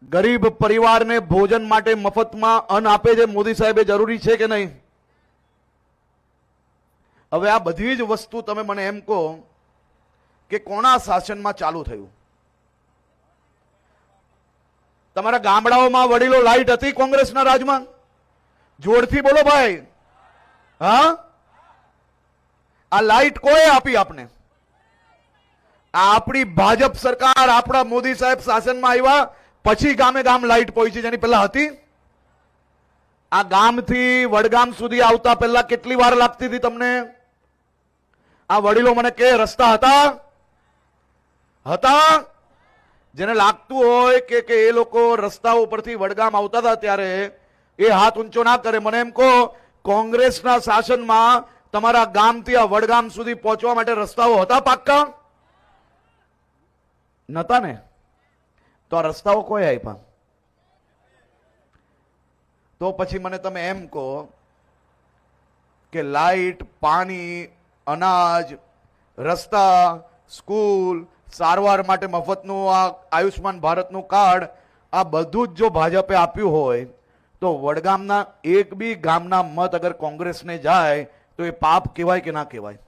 ગરીબ પરિવારને ભોજન માટે મફતમાં અન્ન આપે છે મોદી સાહેબ, એ જરૂરી છે કે નહીં? હવે આ બધી જ વસ્તુ તમે મને એમ કહો કે કોના શાસનમાં ચાલુ થયું? તમારા ગામડાઓમાં વડીલો લાઈટ હતી કોંગ્રેસના રાજમાં? જોરથી બોલો ભાઈ. હા, આ લાઈટ કોઈ આપી આપને? આપણી ભાજપ સરકાર, આપણા મોદી સાહેબ શાસનમાં આવ્યા પછી ગામે ગામ લાઈટ પહોંચી, જેની પહેલા હતી? આ ગામથી વડગામ સુધી આવતા પહેલા કેટલી વાર લાગતી હતી તમને? આ વડીલો મને કે રસ્તા હતા? જેને લાગતું હોય કે એ લોકો રસ્તાઓ પરથી વડગામ આવતા હતા ત્યારે એ હાથ ઊંચો ના કરે. મને એમ કહો, કોંગ્રેસના શાસનમાં તમારા ગામથી આ વડગામ સુધી પહોંચવા માટે રસ્તાઓ હતા પાક્કા? નતા ને? તો આ રસ્તાઓ કોઈ આપ્યા? તો પછી મને તમે એમ કહો કે લાઈટ, પાણી, અનાજ, રસ્તા, સ્કૂલ, સારવાર માટે મફતનું આ આયુષ્માન ભારતનું કાર્ડ, આ બધું જ જો ભાજપે આપ્યું હોય તો વડગામના એક બી ગામના મત અગર કોંગ્રેસને જાય તો એ પાપ કહેવાય કે ના કહેવાય?